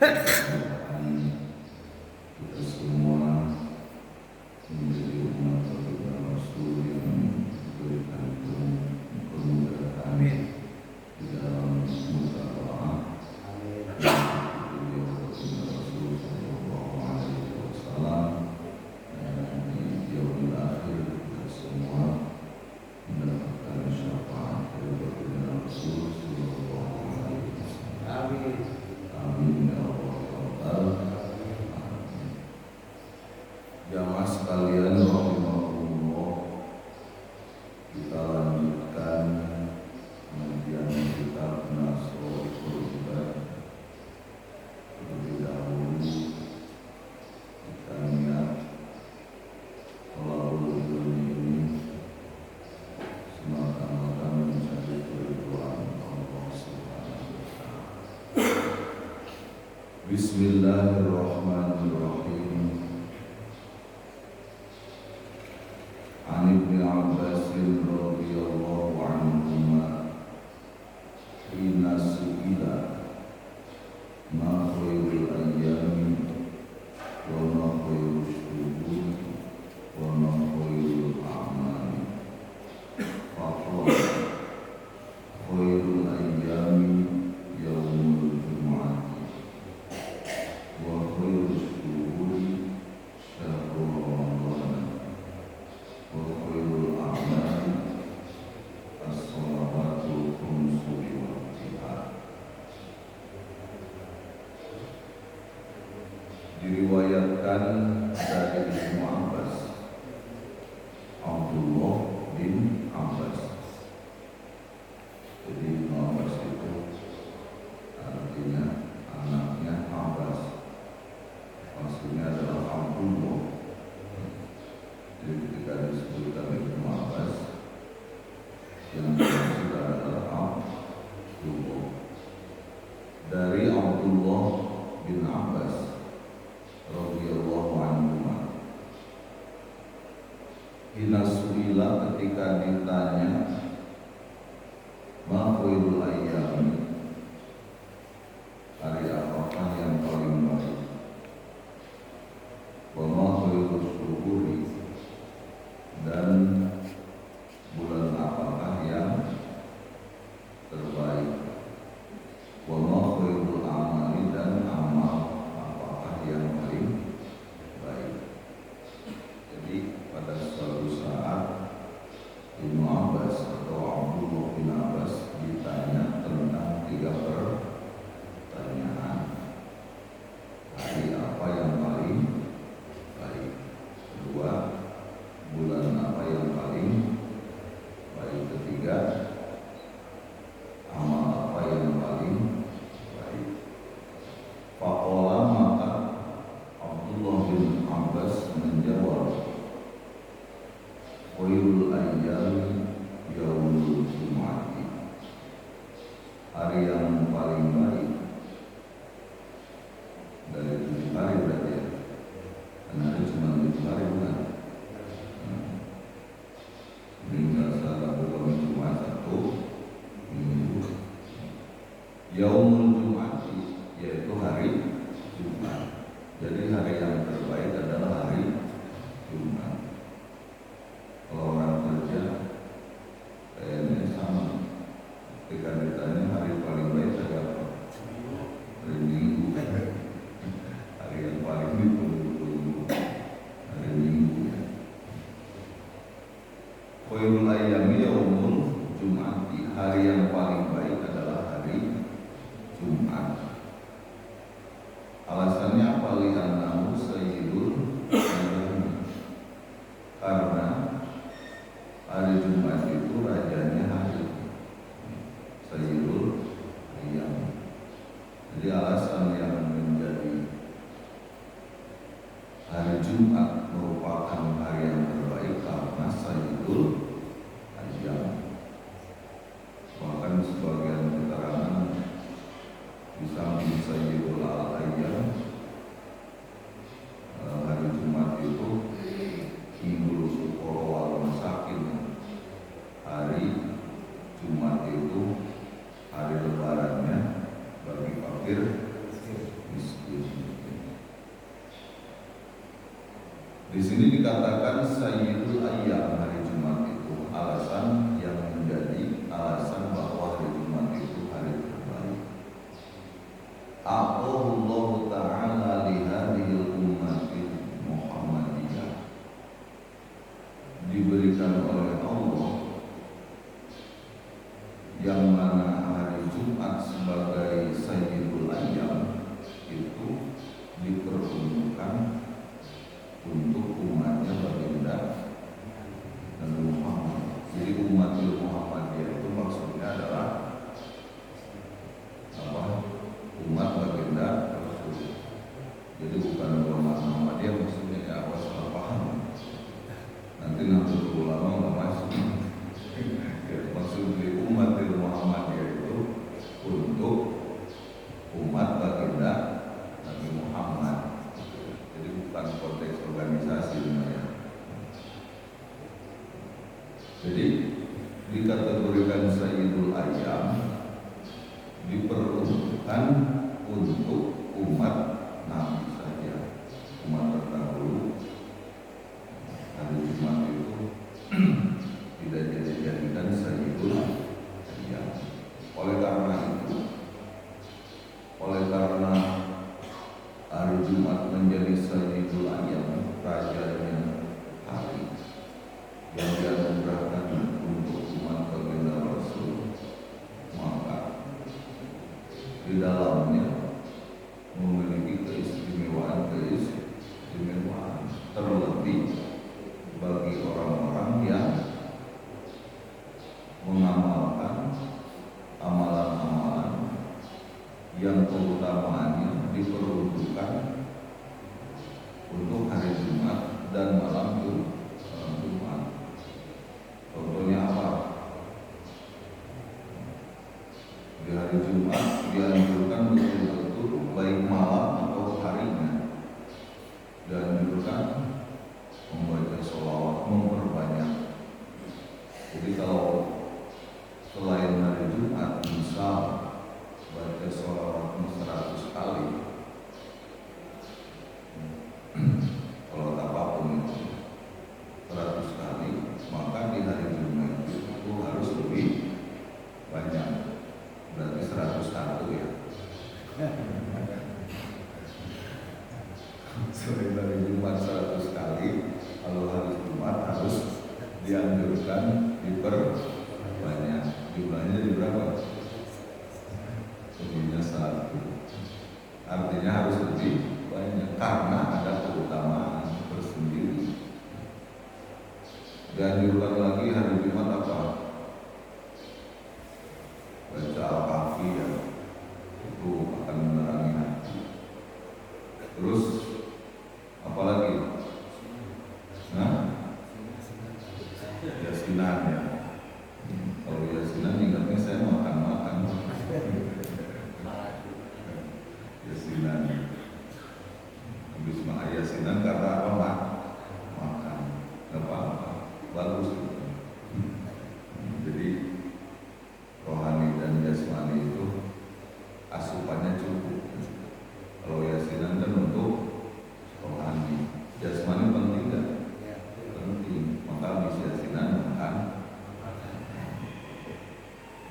Mudah-mudahan kita semua menjadi umat baginda Rasul yang diberikan kemudahan di dalam mutabaah beliau baginda Rasul Sallallahu Alaihi Wasallam, dan di yaumil akhir kita semua mendapatkan syafaat dari baginda Rasul Sallallahu Alaihi Wasallam. Amin ya Allah. Jamaah sekalian rahimahullah, kita lanjutkan pengajian kitab Nasrul Huda. Terlebih dahulu kita niat melalui ilmu ini semata-mata mencari keridhaan Allah Subhanahu wa Ta'ala. Bismillahirrahmanirrahim. An Ibnu Abbas radhiyallahu anhuma hina su'ila ma khairul ayyami wa ma khairul shuhur wa ma khairul a'mali faqala khairul ayyami yaumul jumu'ati wa khairul shuhuri syahrul ramadan wa khairul a'mali as-shalawatu khumsu waqtiha. Diriwayatkan dari Ibnu Abbas, Abdullah bin Abbas. Jadi Ibnu Abbas itu artinya anaknya Abbas, maksudnya adalah Abdullah. Jadi ketika disebutkan Ibnu Abbas, yang dimaksud adalah Abdullah. Dari Abdullah bin Abbas radhiyallahu anhu, hina su'ila, ketika ditanya ma khairul ayyami, hari apakah yang paling baik, wa ma khairul syuhuri, dan bulan apakah yang terbaik, wa ma khairul amali, dan amal apakah yang paling baik. Jadi pada suatu saat Ibnu Abbas atau Abdullah bin Abbas ditanya tentang 3 pertanyaan. Hari apa yang paling baik? Kedua, bulan apa yang paling baik? Ketiga, amal apa yang paling baik? Faqala, maka Abdullah bin Abbas menjawab, khairul ayyami yaumul jumu'ati, hari yang paling baik dari 7 hari berarti ya, karena ada cuma 7 hari bukan. Hingga salah bulan Jumat, Sabtu, Minggu. Yaumul jumu'ati, yaitu hari Jumat. Jadi hari yang terbaik adalah hari Jumat. Kalau orang kerja kayaknya sama, ketika ditanya hari paling baik hari apa? Hari Minggu. Hari yang paling ditunggu-tunggu hari Minggu ya. Khairul ayyami yaumul jumu'ati, hari yang paling baik adalah hari Jumat. Alasannya apa? Li'annahu sayyidul ayyam, karena hari Jumat itu rajanya hari, sayyidul ayyam. Jadi alasan yang menjadi hari Jumat merupakan hari yang terbaik karena sayyidul ayyam. Bahkan sebagian keterangan bisa sayyidul ayyam, hari Jumat itu Idul Syukur wal Masakin, hari Jumat itu hari lebarannya bagi fakir miskin. Di sini dikatakan Sayyidul Ayyam, hari Jumat itu alasan yang menjadi alasan bahwa hari Jumat itu hari terbaik. Allah Ta'ala lihadihil ummatil Muhammadiyah, diberikan oleh Allah yang mana hari Jumat sebagai Sayyidul Ayyam itu diperuntukkan untuk umatnya baginda Nabi Muhammad. Jadi umatul Muhammadiyah itu maksudnya adalah apa? Umat baginda Rasul. Jadi bukan umat Muhammadiyah maksudnya ya, apa salah paham. Nanti ulama nggak masuk. Maksud dari umatul Muhammadiyah itu untuk umat baginda Nabi Muhammad. Jadi bukan konteks organisasi namanya. Jadi dikategorikan Sayyidul Ayyam diperuntukkan untuk umat Nabi saja, umat terdahulu. Hari Jumat itu tidak dijadikan Sayyidul Ayyam. Oleh karena hari Jumat menjadi Sayyidul Ayyam, rajanya hari yang dianugerahkan untuk umat baginda Rasul, maka di dalamnya memiliki keistimewaan terlebih bagi orang-orang yang mengamalkan amalan-amalan yang keutamaannya diperuntukkan untuk hari Jumat dan malam Jumat. Contohnya apa? Di hari Jumat dianjurkan betul-betul baik malam atau harinya, dianjurkan membaca sholawat, memperbanyak. Jadi kalau selain hari Jumat misal baca sholawat 100 kali, kalau apapun itu 100 kali, maka di hari Jumat itu harus lebih banyak, berarti 101 ya. Selain hari Jumat 100 kali, kalau hari Jumat harus dianjurkan diperbanyak. Jumlahnya di berapa? Jumlahnya 1. Artinya harus lebih banyak karena ada keutamaan tersendiri. Dianjurkan lagi hari Jumat apa? Baca Al-Kahfi ya, itu akan menerangi hati. Terus apalagi? Nah, Yasinan ya. Kalau Yasinan ingatnya saya makan-makan. Yasinan. Habis makan Yasinan karena apa, Mak? Makan. Gak apa-apa. Bagus. Jadi rohani dan jasmani itu asupannya cukup. Kalau Yasinan kan untuk rohani, jasmani penting gak? Penting. Maka habis Yasinan makan.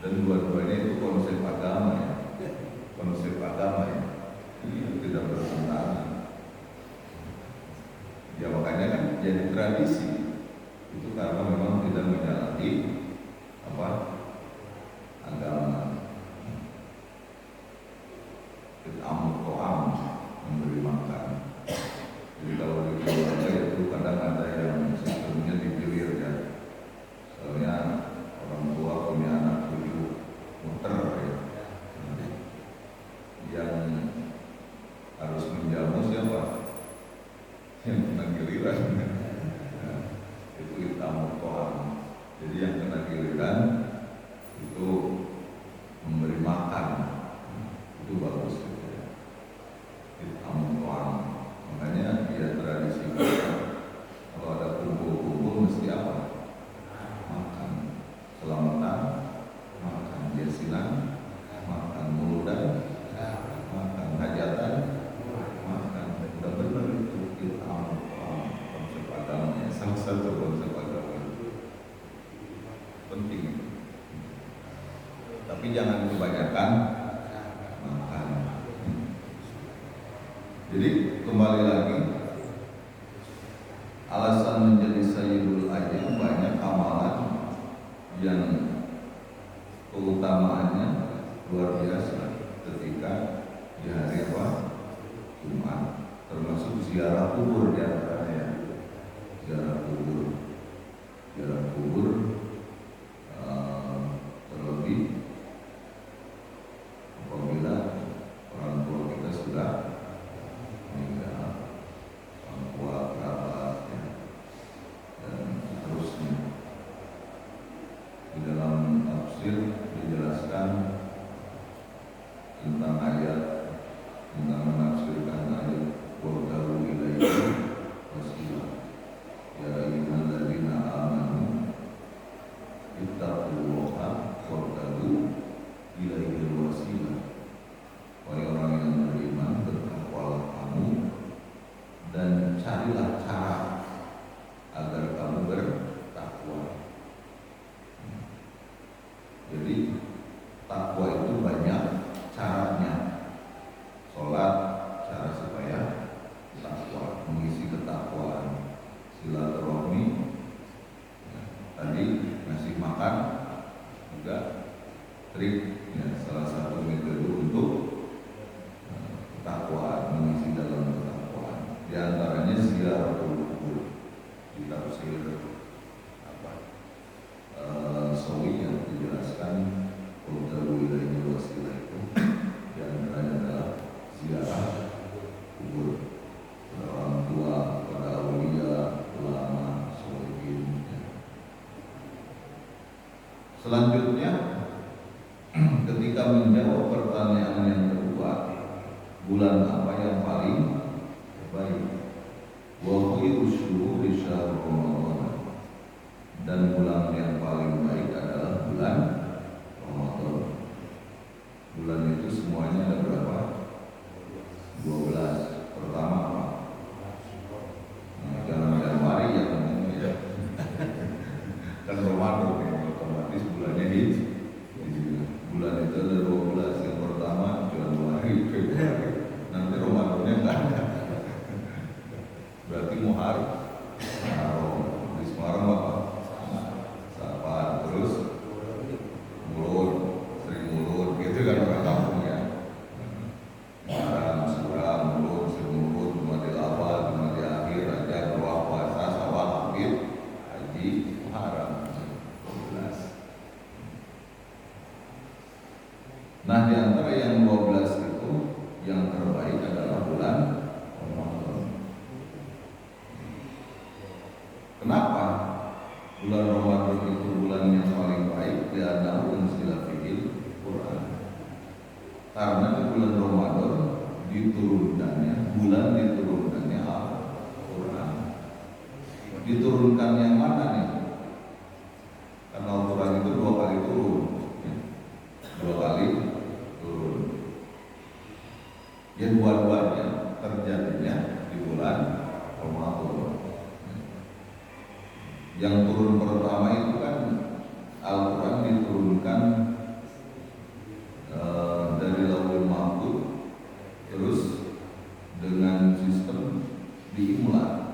Dan dua-duanya itu konsep agama ya, konsep agama ya, tidak bertentangan. Ya makanya kan jadi tradisi itu karena memang tidak menyalahi apa agama. To'am memberi makan. Jadi kalau di keluarga itu kadang ada yang sistemnya digilir ya. Soalnya orang tua punya anak 7 muter ya. Yang harus menjamu siapa? Yang kena giliran. Nah, itu to'am. Jadi yang kena giliran itu memberi makan. Itu bagus gitu ya. To'am. Makanya dia tradisi kalau ada kumpul-kumpul mesti apa? Makan. Selamatan, makan Yasinan, makan muludan, makan hajatan, makan. Udah benar itu konsep tapi jangan kebanyakan makan. Jadi kembali lagi, alasan menjadi Sayyidul Ayyam banyak amalan yang keutamaannya luar biasa ketika di hari apa? Jumat, termasuk ziarah kubur di antaranya. Ziarah kubur terlebih apabila orang tua kita sudah meninggal, orang tua kerabat ya, dan seterusnya. Di dalam tafsir dijelaskan tentang ayat, tentang menafsirkan ayat wabdalu ilaihi wasilah ya ayyuhalladzina amanu ittaqullaha wabdalu ilaihi wasilah. Wahai orang yang beriman, bertakwalah kamu dan carilah cara agar kamu bertakwa. Jadi takwa itu banyak caranya. Sholat cara supaya takwa, mengisi ketakwaan. Silaturahmi ya, tadi ngasih makan juga trik ya, salah satu metode untuk ketakwaan, mengisi dalam ketakwaan. Di antaranya ziarah kubur. Di tafsir Sawi yang dijelaskan wabdalu ilaihi wasilah itu di antaranya adalah ziarah kubur orang tua, para aulia, ulama, sholihin. Selanjutnya, ketika menjawab pertanyaan yang kedua, bulan apa yang paling baik? Wa khairu syuhuri syahrul Ramadan. Dan bulan yang paling baik adalah bulan Ramadan. Bulan itu semuanya ada berapa? 12. Pertama apa? Nah, jangan Januari ya teman-teman ya. Kan Ramadan ya, otomatis bulannya hijrah. Bulan itu ada 12. Yang pertama Januari, Februari. Nanti Ramadannya enggak ada. Berarti Muharram. Di Semarang apa? Safar, terus Mulud, Sri Mulud, gitu kan orang kampung ya. Muharram, Suram, Mulud, Sri Mulud, Jumadil Awal, Jumadil Akhir, Rajab, Berwah Puasa, Syawal, Akhir, Haji, Muharram, 12. Nah, di antara yang 12 itu yang terbaik adalah bulan Ramadan. Kenapa bulan Ramadan itu bulan yang paling baik? Li'annahu unzila fihil Quran. Karena di bulan Ramadan bulan diturunkannya Al-Quran. Diturunkan yang mana nih? Karena Al-Quran itu 2 kali turun. 2 kali turun. Yang dua-duanya terjadinya di bulan Ramadan. Yang turun pertama itu kan Al-Quran diturunkan dari Lauhul Mahfuz, terus dengan sistem diimla.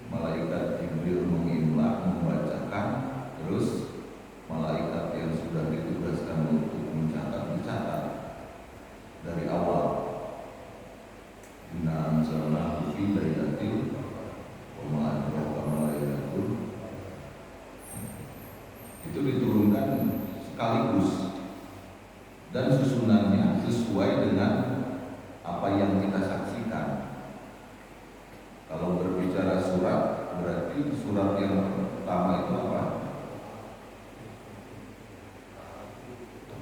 Malaikat Jibril mengimla, membacakan, terus malaikat yang sudah ditugaskan untuk mencatat dari awal. Inna anzalnahu fi lailatul itu diturunkan sekaligus dan susunannya sesuai dengan apa yang kita saksikan. Kalau berbicara surat, berarti surat yang pertama itu apa?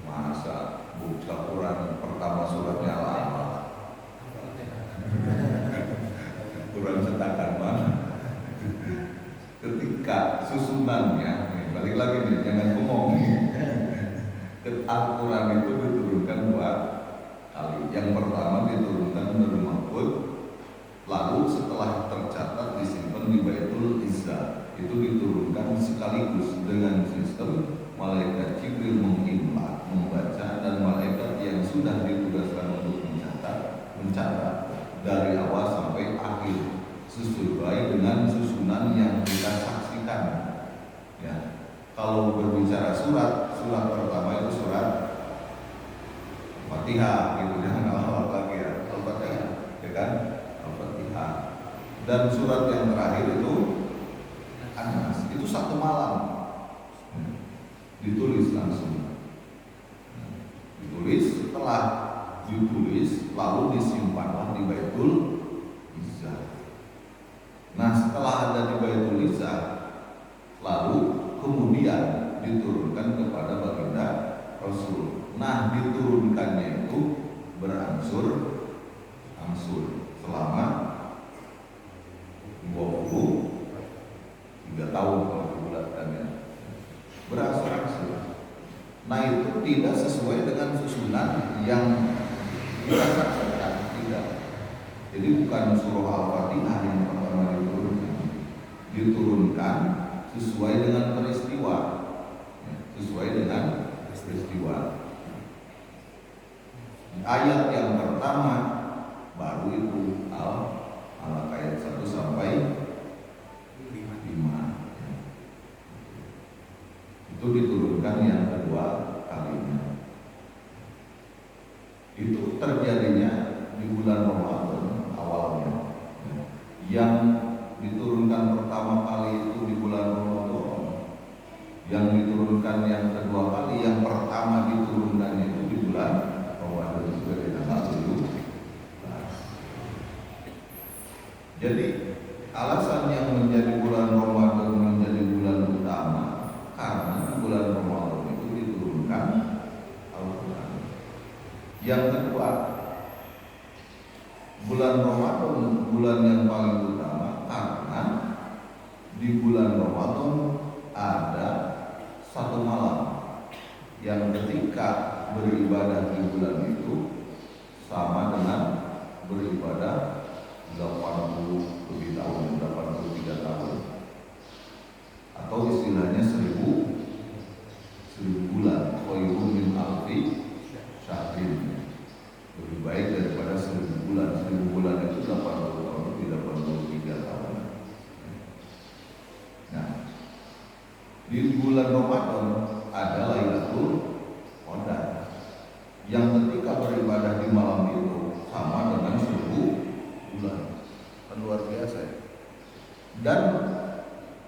Masa buka Quran pertama suratnya Al-Alaq? Quran cetakan mana? Ketika susunannya, balik lagi nih, jangan bohong. Al-Quran itu diturunkan 2 kali. Yang pertama diturunkan dari Mahfuz, lalu setelah tercatat disimpan di Baitul Izzah, itu diturunkan sekaligus dengan sistem malaikat Jibril mengimla, membaca, dan malaikat yang sudah ditugaskan untuk mencatat dari awal sampai akhir sesuai dengan susunan yang kita saksikan. Ya, kalau berbicara surat pertama itu surat Fatihah, gitu, jangan awal lagi ya, Al-Fatihah, ya kan, Al-Fatihah. Dan surat yang terakhir itu An-Nas, itu satu malam ditulis langsung. Ditulis, setelah ditulis lalu disimpanlah di Baitul Izzah. Nah, setelah ada di Baitul Izzah, lalu kemudian diturunkan kepada baginda Rasul. Nah, diturunkannya itu berangsur-angsur selama 23 tahun kalau dibulatkannya. Berangsur-angsur. Nah, itu tidak sesuai dengan susunan yang kita saksikan, tidak. Jadi bukan surah Al-Fatihah yang pertama diturunkan sesuai dengan peristiwa, sesuai dengan peristiwa. Ayat yang pertama baru itu Al-Alaq ayat 1 sampai 5. Itu diturunkan yang kedua kalinya. Itu terjadinya di bulan Ramadan awalnya. Yang diturunkan pertama kali itu di bulan Ramadan. Yang diturunkan yang kedua kali, yang pertama diturunkannya itu di bulan Ramadan juga di tanggal 17. Jadi alasan yang menjadi bulan Ramadan menjadi bulan utama karena bulan Ramadan itu diturunkan Al-Quran. Yang kedua, bulan Ramadan bulan yang paling utama karena di bulan Ramadan ada satu malam yang ketika beribadah di bulan itu sama dengan beribadah 80 lebih tahun, 83 tahun, atau istilahnya 1000 bulan. Khairun min alfi syahrin, lebih baik daripada 1000 bulan. 1000 bulan itu 80 tahun, lebih 83 tahun. Nah, di bulan Ramadan ada Lailatul Qadar yang ketika beribadah di malam itu sama dengan 1000 bulan. Kan luar biasa ya. Dan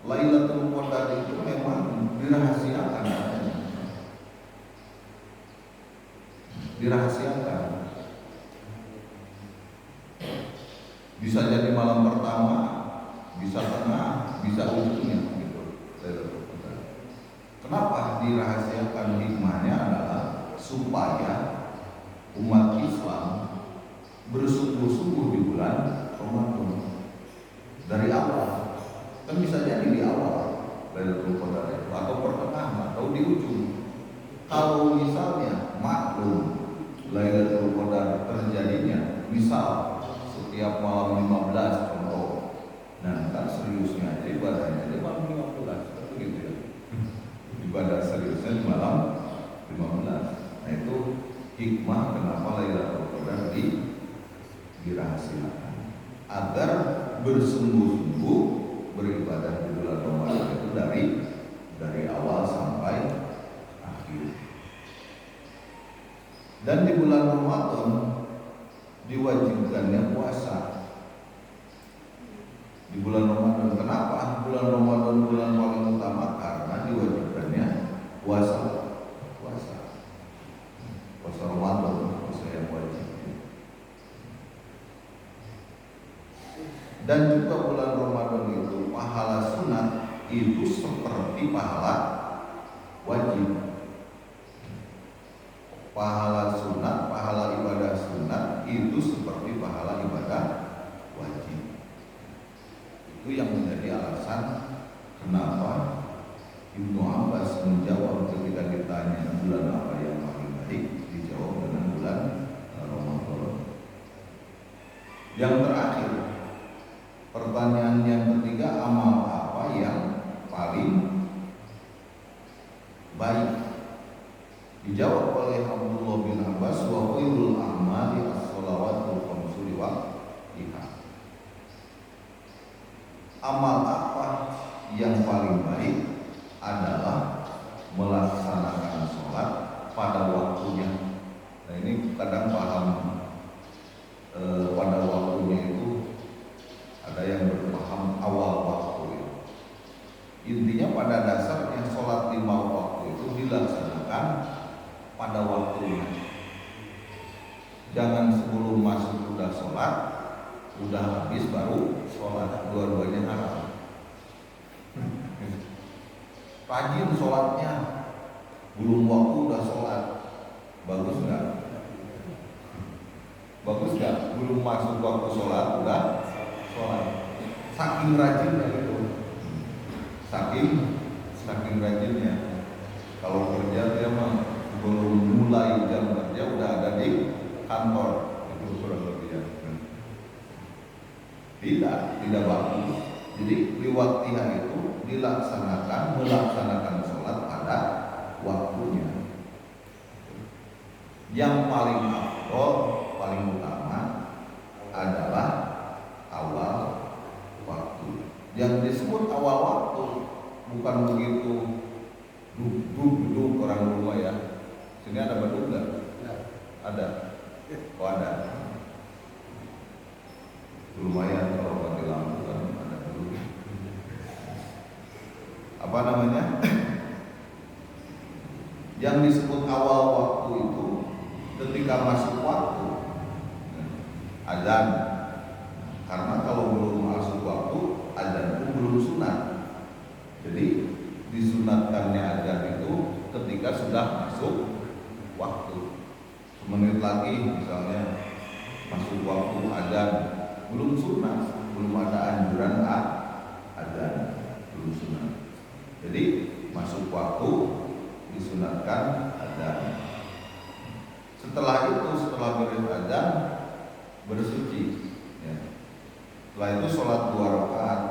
Lailatul Qadar itu memang dirahasiakan. Dirahasiakan. Bisa jadi malam pertama, bisa tengah, bisa ujungnya gitu. Lailatul Qadar. Kenapa dirahasiakan? Hikmahnya adalah supaya umat Islam bersungguh-sungguh di bulan Ramadan dari awal. Kan bisa jadi di awal Lailatul Qadar itu, atau pertengahan, atau di ujung. Kalau misalnya maklum Lailatul Qadar terjadinya misal setiap malam 15 contoh, nah kan seriusnya aja ibadahnya di malam 15, begitu ya. Ibadah seriusnya di malam 15. Nah, itu hikmah kenapa Lailatul Qadar dirahasiakan, agar bersungguh-sungguh beribadah di bulan Ramadan itu dari awal sampai akhir. Dan di bulan Ramadan diwajibkannya puasa. Di bulan Ramadan, kenapa? Bulan Ramadan bulan paling utama karena diwajibkannya puasa Ramadan, puasa yang wajib. Dan juga bulan Ramadan itu pahala sunat itu seperti pahala wajib. Pahala sunat, pahala ibadah sunat itu seperti pahala ibadah wajib. Itu yang menjadi alasan kenapa Ibnu Abbas menjawab ketika ditanya bulan apa yang paling baik, dijawab dengan bulan Ramadan. Yang terakhir, pertanyaan yang ketiga, amal apa yang paling baik? amal apa yang paling baik adalah melaksanakan sholat pada waktunya. Nah ini kadang paham pada waktunya itu ada yang berpaham awal waktu ya. Intinya pada dasarnya sholat 5 waktu itu dilaksanakan pada waktunya. Jangan sebelum masuk udah sholat, udah habis baru sholat, dua-duanya haram. Rajin sholatnya, belum waktu udah sholat, bagus nggak? Bagus nggak? Belum masuk waktu sholat udah sholat. Saking rajinnya gitu, saking rajinnya. Kalau kerja dia mah belum mulai jam kerja udah ada di kantor, itu kurang lebih ya. Tidak bagus. Jadi liwatiha itu melaksanakan sholat pada waktunya. Yang paling afdol, paling utama adalah awal waktu. Yang disebut awal waktu bukan begitu duduk orang rumah ya. Sini ada beduk nggak? Ada. Oh ada. Lumayan kalau mati lampu kan ada beduk. Apa namanya? Yang disebut awal waktu itu ketika masuk waktu azan. Karena kalau belum masuk waktu azan itu belum sunat. Jadi disunatkannya azan itu ketika sudah masuk waktu. Semenit lagi misalnya masuk waktu azan, belum sunat, belum ada anjuran azan, belum sunat. Jadi masuk waktu disunatkan azan. Setelah itu, setelah beres azan bersuci ya. Setelah itu sholat 2 rakaat.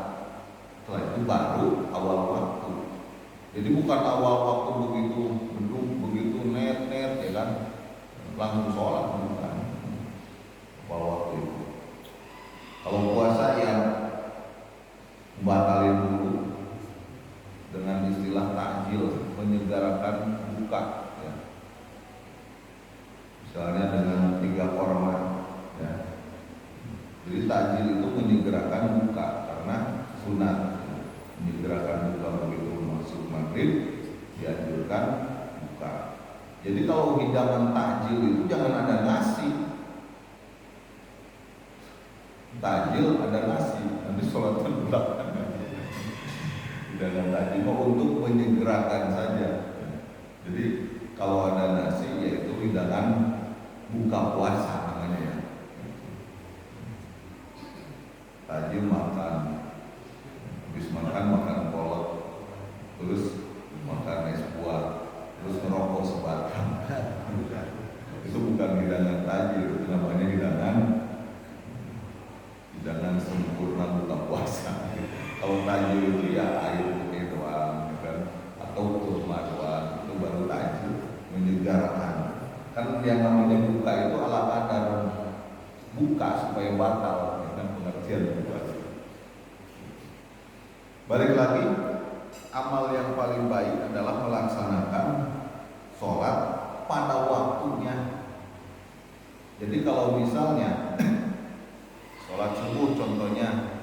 Setelah itu baru awal waktu. Jadi bukan awal waktu begitu beduk, begitu net ya kan, langsung sholat bukan. Awal waktu itu. Kalau puasa yang batalin dulu dengan istilah takjil, menyegarakan buka ya. Misalnya dengan 3 korma ya. Jadi takjil itu menyegerakan buka karena sunat ya. Menyegerakan buka begitu masuk maghrib dianjurkan buka. Jadi kalau hidangan takjil itu jangan ada nasi. Takjil ada nasi, nanti sholat belakang. Hidangan takjil untuk menyegerakan saja. Jadi kalau ada nasi yaitu hidangan buka puasa namanya ya. Takjil makan, habis makan kolak, terus makan es buah, terus ngerokok sebatang. Itu bukan hidangan takjil, itu namanya hidangan sempurna buka puasa. Kalau takjil itu ya air putih doang, kan? Atau kurma doang, itu baru takjil, menyegarakan. Kan yang namanya buka itu ala kadar buka supaya batal, ya kan, pengertian puasa. Balik lagi, amal yang paling baik adalah melaksanakan sholat pada waktunya. Jadi kalau misalnya sholat subuh contohnya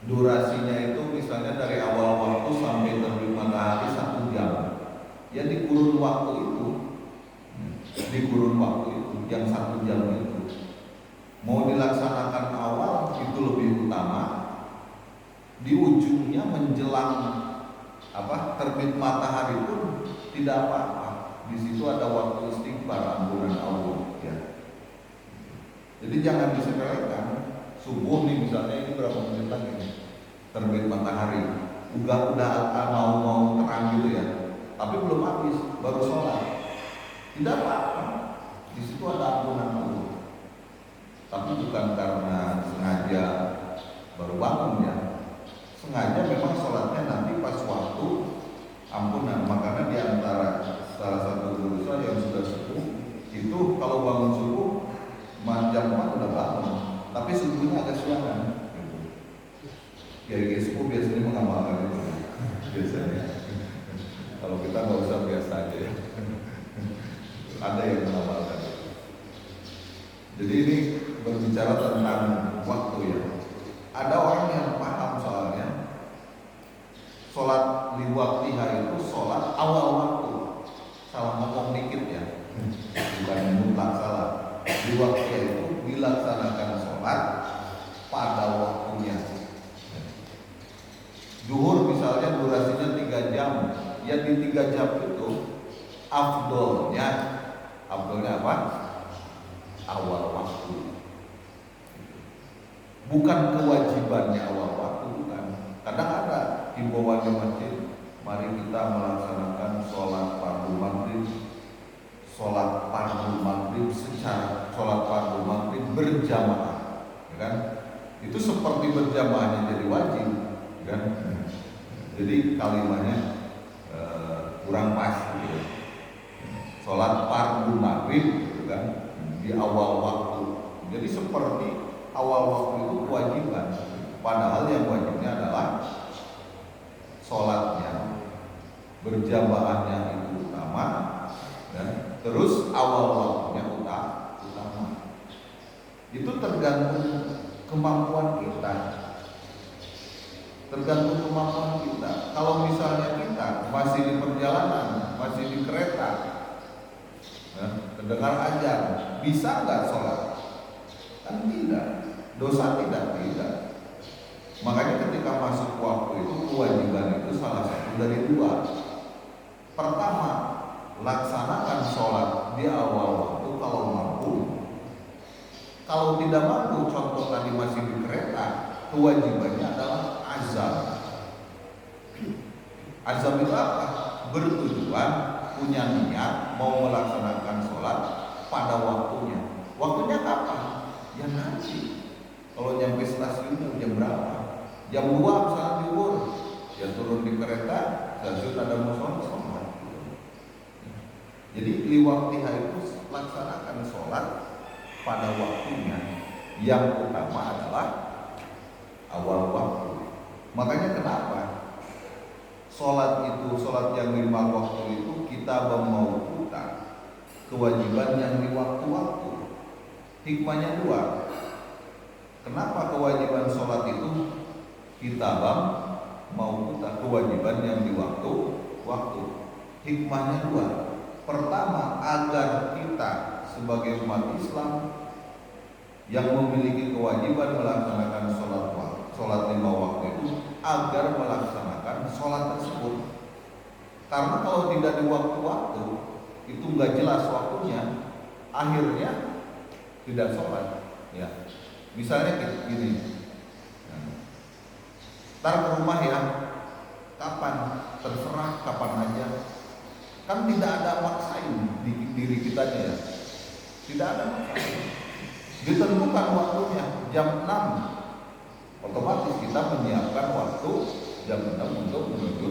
durasinya itu misalnya dari awal waktu sampai terbit matahari 1 jam, ya di kurun waktu itu yang 1 jam itu mau dilaksanakan awal itu lebih utama, di ujungnya menjelang terbit matahari pun tidak apa-apa. Di situ ada waktu istighfar, ampunan Allah ya. Jadi jangan disepelekan. Subuh nih misalnya ini berapa menit lagi nih terbit matahari, udah mau terang gitu ya, tapi belum habis baru sholat, tidak apa-apa. Di situ ada ampunan Allah. Tapi bukan karena sengaja baru bangun ya, sengaja memang sholatnya nanti pas waktu ampunan. Makanya di antara salah satu dosa yang sudah subuh itu kalau bangun subuh jam 4 udah bangun, tapi subuhnya agak siangan. Kira-kira GSU biasanya mengamalkan itu biasanya. Kalau kita nggak usah biasa aja ya. Ada yang mengamalkan. Jadi ini berbicara tentang waktu ya. Ada orang yang paham soalnya sholat liwaktiha itu sholat awal waktu. Salah ngomong dikit ya, bukan mutlak salah. Liwaktiha itu dilaksanakan sholat pada waktunya. Zuhur misalnya durasinya 3 jam, ya di 3 jam itu afdolnya apa? Awal waktu. Bukan kewajibannya awal waktu, bukan. Kadang ada himbauan di masjid, mari kita melaksanakan sholat fardu maghrib, sholat fardu maghrib berjamaah, ya kan? Itu seperti berjamaahnya jadi wajib, ya kan? Jadi kalimatnya kurang pas, gitu. Sholat fardu maghrib, gitu kan? Di awal waktu. Jadi seperti awal waktu itu kewajiban, padahal yang wajibnya adalah sholatnya, berjamaahnya itu utama, dan terus awal waktunya utama. Itu tergantung kemampuan kita. Kalau misalnya kita masih di perjalanan, masih di kereta, mendengar azan, bisa nggak sholat? Kan tidak. Dosa tidak. Makanya ketika masuk waktu itu kewajiban itu salah satu dari 2. Pertama, laksanakan sholat di awal waktu kalau mampu. Kalau tidak mampu, contoh tadi masih di kereta, kewajibannya adalah azam. Azam itu apa? Bertujuan, punya niat mau melaksanakan sholat pada waktunya. Waktunya kapan? Ya nanti. Kalau nyampe stasiun jam berapa? Jam 2 misalnya zuhur, ya turun di kereta, stasiun ada musola sholat. Jadi liwaktiha itu laksanakan sholat pada waktunya. Yang utama adalah awal waktu. Makanya kenapa sholat yang 5 waktu itu kita mau putar kewajiban yang di waktu-waktu. Hikmahnya 2. Kenapa kewajiban sholat itu kita mau putar kewajiban yang di waktu-waktu? Hikmahnya 2. Pertama, agar kita sebagai umat Islam yang memiliki kewajiban melaksanakan sholat 5 waktu itu agar melaksanakan sholat tersebut. Karena kalau tidak di waktu-waktu itu nggak jelas waktunya, akhirnya tidak sholat. Ya, misalnya gini, ntar ke rumah ya, kapan? Terserah kapan aja. Kan tidak ada maksain di diri kita ya. Tidak ada maksain. Ditentukan waktunya jam 6. Otomatis kita menyiapkan waktu jam 6 untuk menuju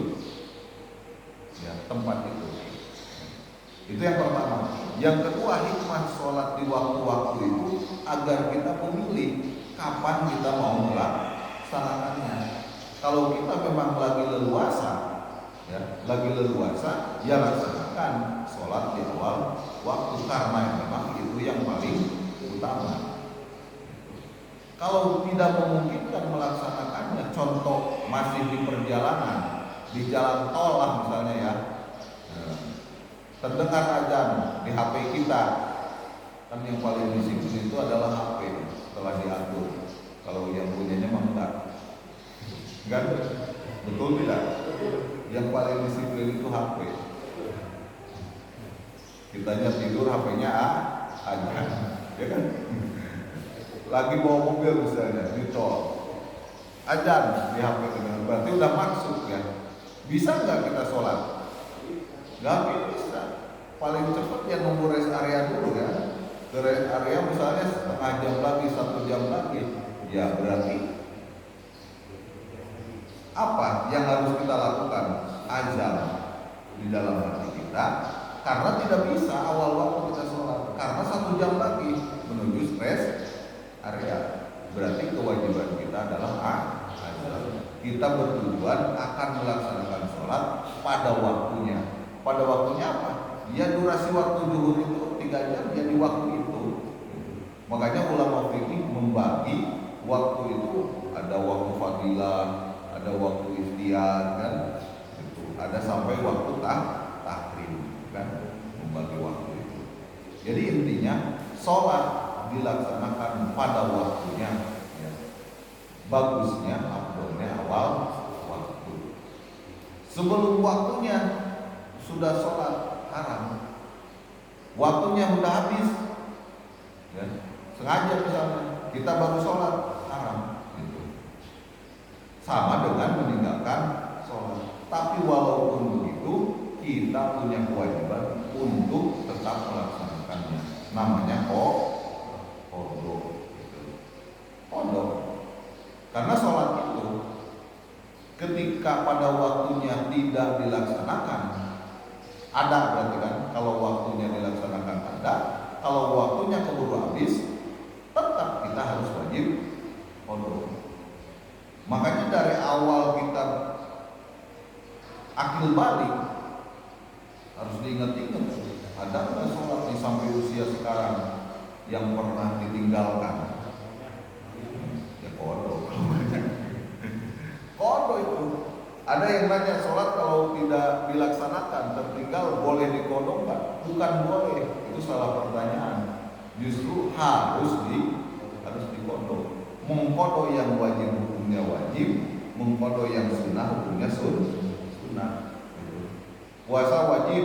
ya, tempat itu. Itu yang pertama. Yang kedua, hikmah sholat di waktu-waktu itu agar kita memilih kapan kita mau melaksanakannya. Kalau kita memang lagi leluasa, ya laksanakan sholat di awal waktu karena memang itu yang paling utama. Kalau tidak memungkinkan melaksanakannya, contoh masih di perjalanan, di jalan tol lah misalnya ya, terdengar azan di HP kita, kan yang paling disiplin itu adalah HP setelah diatur. Kalau yang punyanya mah enggak, betul tidak? Yang paling disiplin itu HP. Kitanya tidur, HP-nya azan, ya kan? Lagi bawa mobil misalnya di tol, azan di HP dengan berarti udah masuk ya. Bisa nggak kita sholat? Nggak bisa. Paling cepat ya nunggu rest area dulu ya. Ke rest area misalnya setengah jam lagi, 1 jam lagi, ya berarti apa yang harus kita lakukan? Azan di dalam hati kita, karena tidak bisa awal waktu kita sholat, karena 1 jam lagi menuju rest area. Berarti kewajiban kita adalah azan. kita bertujuan akan melaksanakan sholat pada waktunya. Pada waktunya apa? Ya durasi waktu zuhur itu 3 jam jadi waktu itu. Makanya ulama fikih membagi waktu itu ada waktu fadilah, ada waktu ikhtiar kan, itu ada sampai waktu tahrim kan, membagi waktu itu. Jadi intinya sholat dilaksanakan pada waktunya. Ya. Bagusnya, afdolnya awal waktu. Sebelum waktunya sudah sholat haram. Waktunya sudah habis, ya. Sengaja misalnya kita baru sholat haram, gitu. Sama dengan meninggalkan sholat. Tapi walaupun begitu, kita punya kewajiban untuk tetap melaksanakannya. Namanya qadha. Qadha. Karena sholat itu ketika pada waktunya tidak dilaksanakan, ada berarti kan? Kalau waktunya dilaksanakan ada, kalau waktunya keburu habis, tetap kita harus wajib qadha. Makanya dari awal kita akil balik harus diingat-ingat, ada nggak sholat nih sampai usia sekarang yang pernah ditinggalkan? Ya qadha. Qadha itu. Ada yang nanya sholat kalau tidak dilaksanakan tertinggal boleh diqadha nggak? Bukan boleh, itu salah pertanyaan. Justru harus diqadha. Mengqadha yang wajib hukumnya wajib, mengqadha yang sunnah hukumnya sunnah. Puasa wajib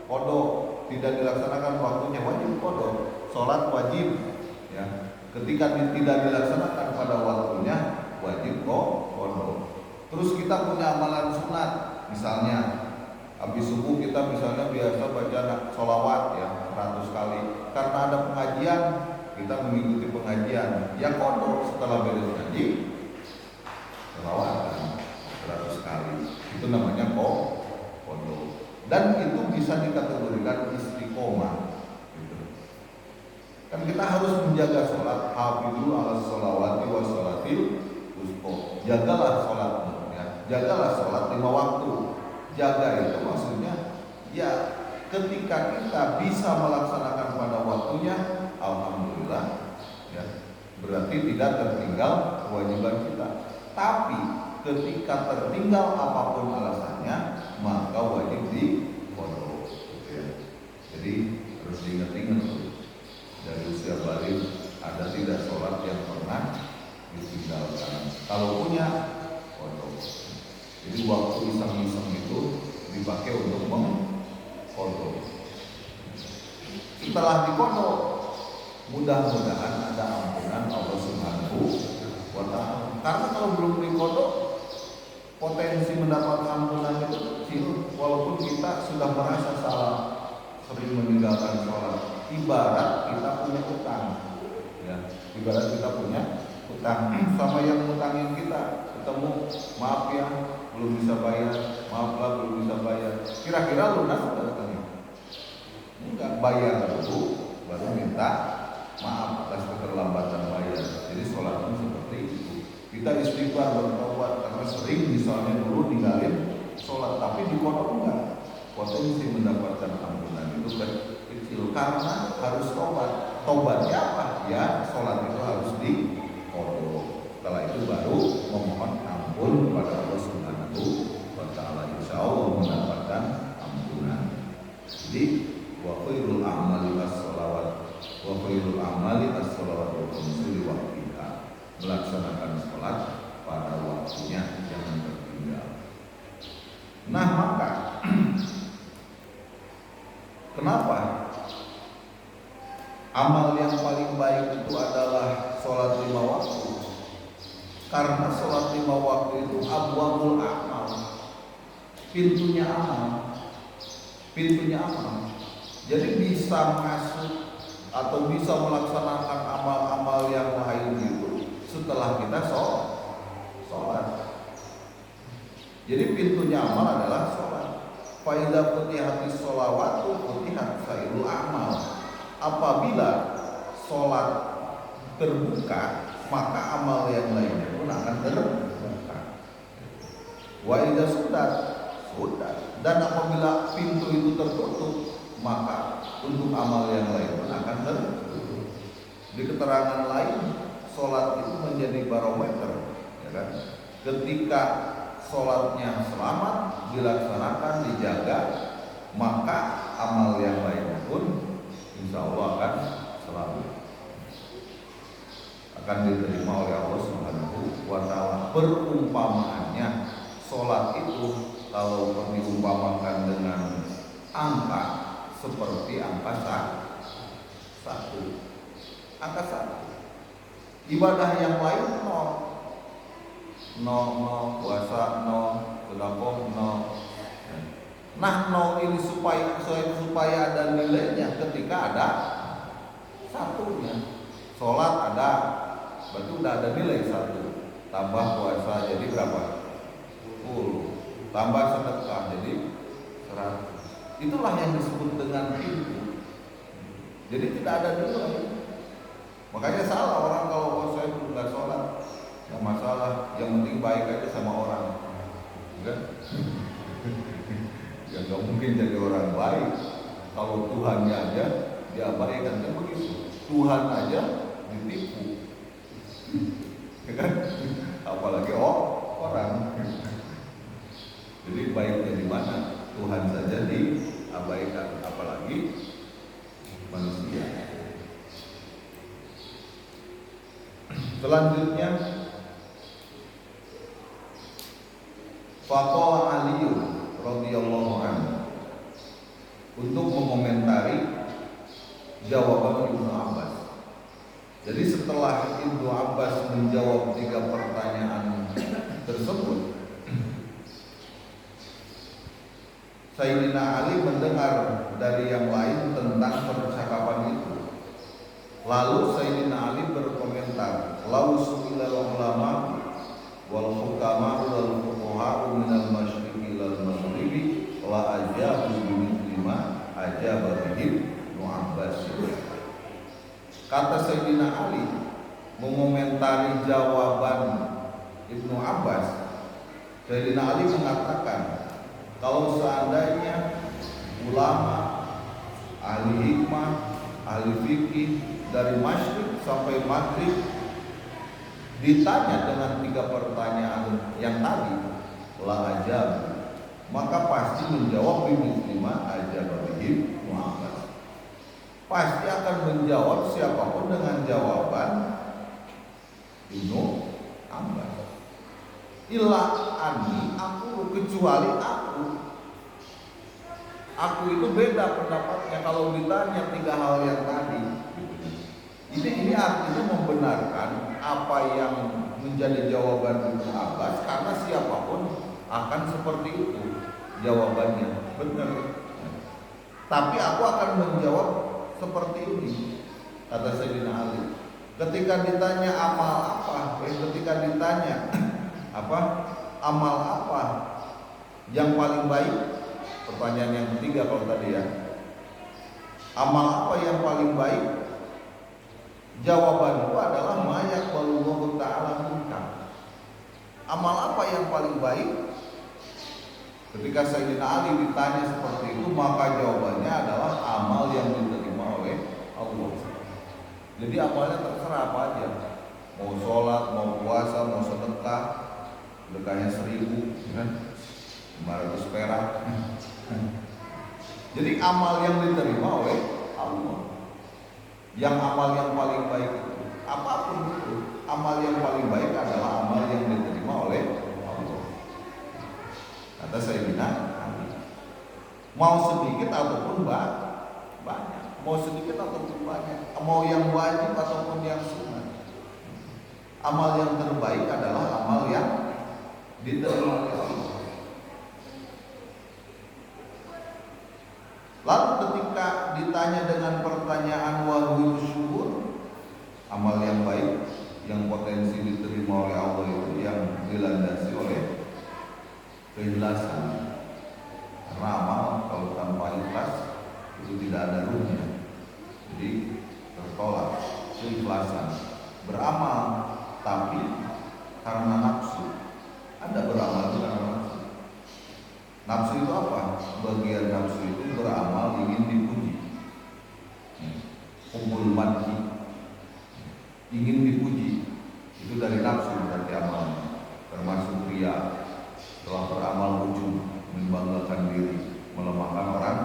qadha, tidak dilaksanakan waktunya wajib qadha. Sholat wajib, ya. Ketika tidak dilaksanakan pada waktunya wajib qadha. Terus kita punya amalan sunat, misalnya habis subuh kita misalnya biasa baca sholawat ya 100 kali. Karena ada pengajian, kita mengikuti pengajian, ya qadha setelah beres ngaji sholawat 100 kali. Itu namanya qadha. Dan itu bisa dikategorikan istiqomah. Gitu. Kan kita harus menjaga sholat, hafidhu ala sholawati wa sholatil wusta. Jagalah sholatmu. Jagalah sholat 5 waktu. Jaga itu maksudnya ya ketika kita bisa melaksanakan pada waktunya, alhamdulillah ya, berarti tidak tertinggal kewajiban kita. Tapi ketika tertinggal apapun alasannya, maka wajib diqadha. Ya. Jadi harus diingat-ingat dari usia balik ada tidak sholat yang pernah ditinggalkan. Kalau punya qadha. Jadi waktu iseng-iseng itu dipakai untuk mengqadha. Setelah diqadha, mudah-mudahan ada ampunan Allah Subhanahu wa ta'ala. Karena kalau belum diqadha, potensi mendapat ampunan itu kecil, walaupun kita sudah merasa salah, sering meninggalkan sholat. Ibarat kita punya utang, ya. Ibarat kita punya utang sama yang ngutangin kita, ketemu, maaf ya, belum bisa bayar, maaflah belum bisa bayar. Kira-kira lunas atau utangnya? Enggak, bayar dulu, baru minta maaf atas keterlambatan bayar. Jadi sholat pun seperti itu. Kita istighfar bertaubat karena sering misalnya dulu ninggalin sholat, tapi diqadha enggak. Potensi mendapatkan ampunan itu kecil karena harus tobat. Tobatnya apa? Ya sholat itu harus diqadha. Setelah itu baru memohon ampun kepada Allah Subhanahu wa ta'ala, insya Allah mendapatkan ampunan. Jadi wa khairul a'mali as-shalawat wa khairul a'mali as-shalawat wa qamsul waqtiha. Melaksanakan sholat pada waktunya, jangan tertinggal. Nah maka kenapa amal yang paling baik itu adalah sholat 5 waktu? Karena sholat 5 waktu itu abwabul amal, pintunya amal, pintunya amal. Jadi bisa masuk atau bisa melaksanakan amal-amal yang lain itu setelah kita sholat. Jadi pintunya amal adalah sholat. Fa idza futihatis sholawatu futihat sairul amal. Apabila sholat terbuka, maka amal yang lainnya pun akan terbuka. Wa idza sudah. Dan apabila pintu itu tertutup, maka untuk amal yang lain pun akan tertutup. Di keterangan lain, sholat itu menjadi barometer, ya kan? Ketika sholatnya selamat, dilaksanakan, dijaga, maka amal yang lain pun insya Allah akan selamat, akan diterima oleh Allah Subhanahu wa Ta'ala. Perumpamaannya, sholat itu kalau diumpamakan dengan angka seperti angka satu. Angka satu. Ibadah yang lain nol, puasa nol, sedekah nol. Nah nol ini supaya ada nilainya ketika ada satunya. Sholat ada, berarti udah ada nilai satu. Tambah puasa jadi berapa? 10. Tambah sedekah jadi 100. Itulah yang disebut dengan pintu. Jadi tidak ada nilai. Makanya salah orang kalau saya nggak sholat, nggak masalah. Yang penting baik aja sama orang, kan? Ya nggak mungkin jadi orang baik kalau Tuhannya aja diabaikan, kan begitu. Tuhan aja ditipu, ya kan? Apalagi orang. Jadi baiknya di mana? Tuhan saja diabaikan, apalagi manusia. Selanjutnya, faqala Ali radhiyallahu anhu untuk mengomentari jawaban Ibnu Abbas. Jadi setelah Ibnu Abbas menjawab 3 pertanyaan tersebut, Sayyidina Ali mendengar dari yang lain tentang percakapan itu. Lalu Sayyidina Ali berkomentar, "Lau su'ilal ulama wal hukama wal fuqaha minal masyriqi lal maghribi la ajabu bimithli ma ajaba bihi Ibnu Abbas." Kata Sayyidina Ali mengomentari jawaban Ibnu Abbas. Sayyidina Ali mengatakan, kalau seandainya ulama, ahli hikmah, ahli fikih dari masyriq sampai maghrib ditanya dengan 3 pertanyaan yang tadi, la ajab, maka pasti menjawab bimithliman ajab bihim Muhammad. Pasti akan menjawab siapapun dengan jawaban Ibnu Abbas. Illa ani, aku kecuali aku itu beda pendapatnya kalau ditanya 3 hal yang tadi. Ini artinya membenarkan apa yang menjadi jawaban Ibnu Abbas, karena siapapun akan seperti itu jawabannya, benar. Tapi aku akan menjawab seperti ini, kata Sayyidina Ali. Ketika ditanya amal apa, ketika ditanya amal apa yang paling baik, pertanyaan yang ketiga kalau tadi ya, amal apa yang paling baik? Jawabanku adalah mayak wallahu ta'ala munkar. Amal apa yang paling baik? Ketika Sayyidina Ali ditanya seperti itu, maka jawabannya adalah amal yang diterima oleh Allah. Jadi amalnya terserah apa aja, mau sholat, mau puasa, mau sedekah, sedekahnya 1000, kan? 500 perak. Jadi amal yang diterima oleh Allah. Yang amal yang paling baik itu, apapun itu, amal yang paling baik adalah amal yang diterima oleh Allah. Kata Sayyidina Ali, mau sedikit ataupun banyak, mau sedikit ataupun banyak, mau yang wajib ataupun yang sunnah, amal yang terbaik adalah amal yang diterima oleh Allah. Lalu ketika ditanya dengan pertanyaan wahyu syukur, amal yang baik yang potensi diterima oleh Allah itu yang dilandasi oleh keikhlasan. Karena amal kalau tanpa ikhlas itu tidak ada ruhnya, jadi tertolak. Keikhlasan, beramal tapi karena nafsu. Anda beramal karena nafsu, Nafsu itu apa? Bagian nafsu itu beramal ingin dipuji. Hubbul madhi, ingin dipuji. Itu dari nafsu berarti amalnya. Termasuk riya, telah beramal ujub, membanggakan diri, melemahkan orang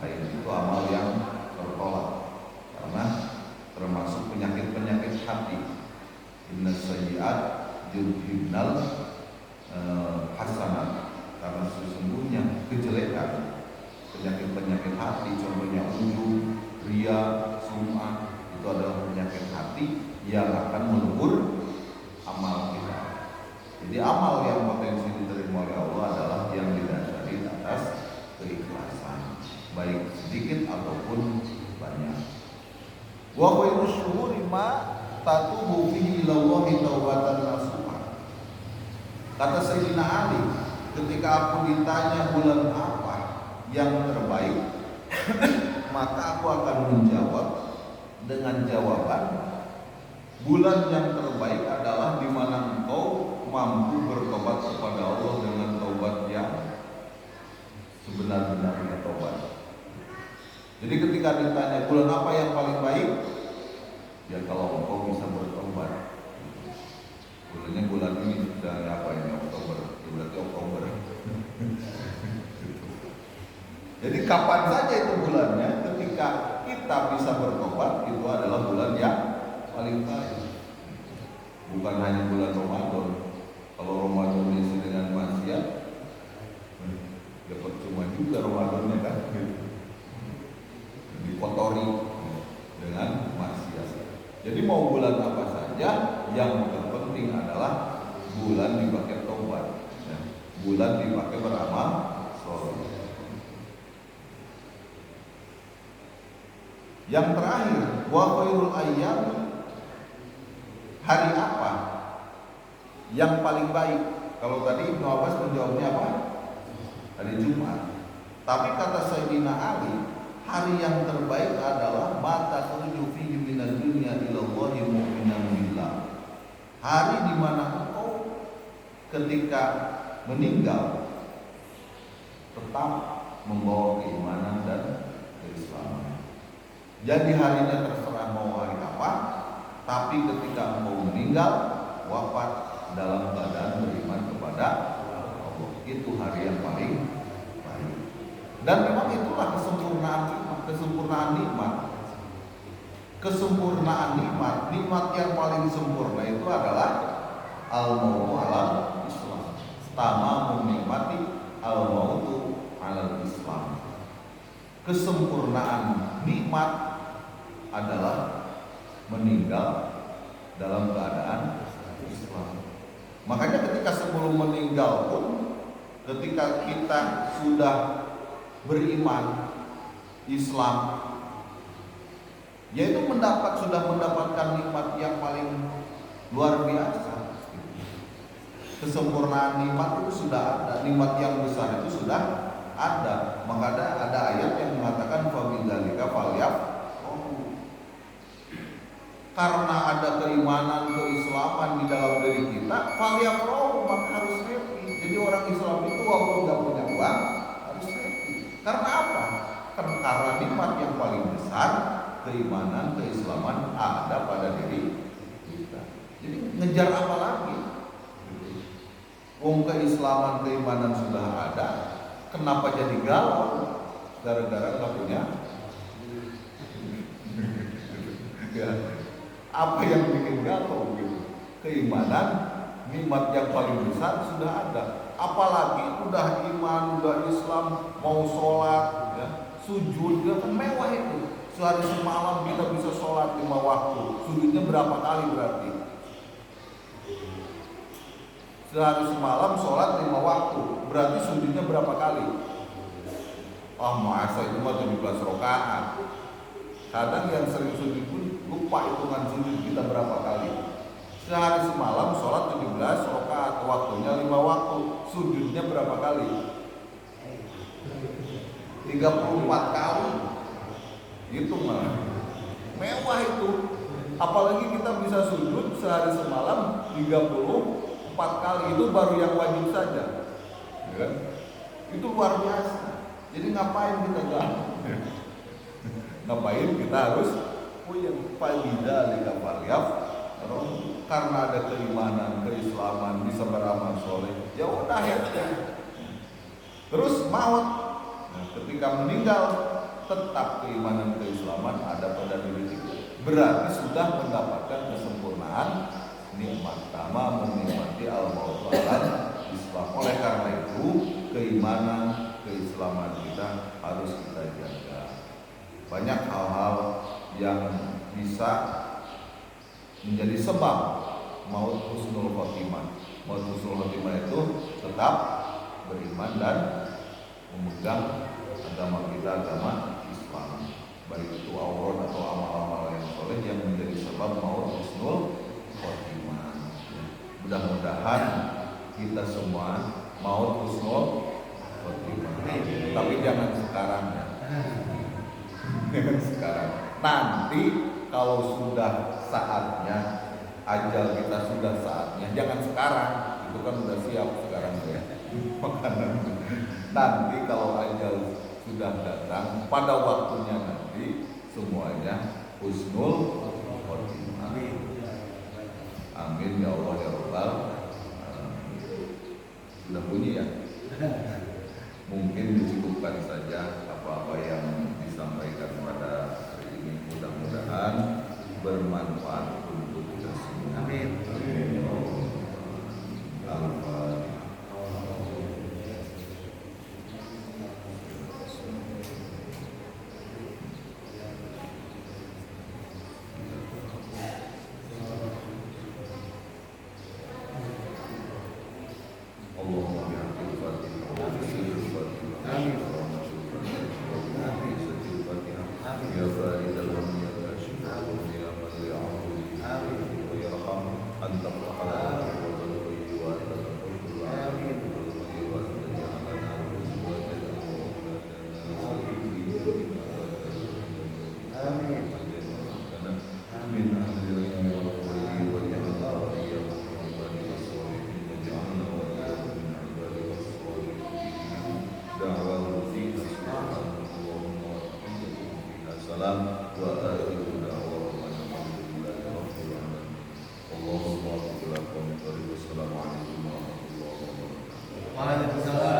lain. Itu amal yang tertolak karena termasuk penyakit-penyakit hati. Inna sayyi'at yudhibnal hasanat. Karena sesungguhnya kejelekan, penyakit-penyakit hati, contohnya ujub, riya, sum'ah, itu adalah penyakit hati yang akan melebur amal kita. Jadi amal yang potensi diterima oleh Allah adalah yang didasari atas keikhlasan, baik sedikit ataupun banyak. Wa khairu syuhuri ma tatubu fihi ilallahi taubatan nasuha. Kata Sayyidina Ali, ketika aku ditanya bulan apa yang terbaik, maka aku akan menjawab dengan jawaban, bulan yang terbaik adalah di mana engkau mampu bertobat kepada Allah dengan taubat yang sebenar-benarnya taubat. Jadi ketika ditanya bulan apa yang paling baik, ya kalau engkau bisa bertobat. Bulannya bulan ini sudah apa ini, Oktober, ya berarti Oktober. Jadi kapan saja itu bulannya, ketika kita bisa bertobat, itu adalah bulan yang paling baik. Bukan hanya bulan Ramadan. Kalau Ramadan isi dengan maksiat, ya percuma juga Ramadannya kan, dikotori dengan maksiat. Jadi mau bulan apa saja, yang terpenting adalah bulan dipakai taubat, bulan dipakai beramal soleh. Yang terakhir, wa khairul ayyam, hari apa yang paling baik? Kalau tadi Ibnu Abbas menjawabnya apa? Hari Jumat. Tapi kata Sayyidina Ali, hari yang terbaik adalah mata khruju fihi minad dunya ila Allahi mu'minan billah. Hari di mana engkau ketika meninggal tetap membawa keimanan dan keislaman. Jadi harinya terserah mau hari apa, tapi ketika engkau meninggal wafat dalam keadaan beriman kepada Allah, itu hari yang paling baik. Dan memang itulah kesempurnaan nikmat. Kesempurnaan nikmat, nikmat yang paling sempurna itu adalah al-mautu ala Islam. Tamamun nikmati al-mautu ala Islam. Kesempurnaan nikmat adalah meninggal dalam keadaan Islam. Makanya ketika sebelum meninggal pun, ketika kita sudah beriman Islam, yaitu sudah mendapatkan nikmat yang paling luar biasa. Kesempurnaan nikmat itu sudah ada, nikmat yang besar itu sudah ada. Maka ada ayat yang mengatakan fabidzalika falyafrahu. Karena ada keimanan, keislaman di dalam diri kita, falyafrahu, maka harus happy. Jadi orang Islam itu walaupun nggak punya uang harus happy. Karena apa? Karena nikmat yang paling besar, keimanan, keislaman ada pada diri kita. Jadi ngejar apa lagi? Wong keislaman, keimanan sudah ada, kenapa jadi galau? Gara-gara nggak punya. Apa yang bikin galau gitu? Keimanan, nikmat yang paling besar sudah ada. Apalagi udah iman, udah Islam, mau sholat, ya, sujud, ya kan mewah itu. Sehari semalam kita bisa sholat 5 waktu. Sujudnya berapa kali berarti? Sehari semalam sholat 5 waktu. Berarti sujudnya berapa kali? Oh masa itu mah 17 rakaat. Kadang yang sering sujud pun lupa hitungan sujud kita berapa kali. Sehari semalam sholat 17 rakaat, waktunya 5 waktu. Sujudnya berapa kali? 34 kali. Itu mah mewah itu. Apalagi kita bisa sujud sehari semalam 34 kali, itu baru yang wajib saja, ya kan? Itu luar biasa. Jadi ngapain kita ganggu? Ngapain kita harus yang falida lika falyaf, karena ada keimanan, keislaman, bisa beramal soleh. Ya udah ya. Terus maut, nah, ketika meninggal tetap keimanan, keislaman ada pada diri kita. Berarti sudah mendapatkan kesempurnaan nikmat tama menikmati al-maut Islam. Oleh karena itu keimanan, keislaman kita harus kita jaga. Banyak hal-hal yang bisa menjadi sebab maut husnul khotimah. Maut husnul khotimah itu tetap beriman dan memegang agama kita, agama Islam. Baik itu aurat atau amal-amal yang soleh yang menjadi sebab maut husnul khotimah. Mudah-mudahan kita semua maut husnul khotimah. Tapi jangan sekarang ya. Jangan sekarang. Nanti kalau sudah saatnya, ajal kita sudah saatnya, jangan sekarang. Itu kan sudah siap sekarang ya. Makanan. Nanti kalau ajal sudah datang, pada waktunya nanti semuanya husnul khotimah. Amin ya Allah ya Rabbal. Sudah bunyi ya? Mungkin dicukupkan saja apa-apa yang disampaikan pada hari ini. Mudah-mudahan bermanfaat untuk kita semua. Amin. Al-Fatihah. Waalaikumsalam.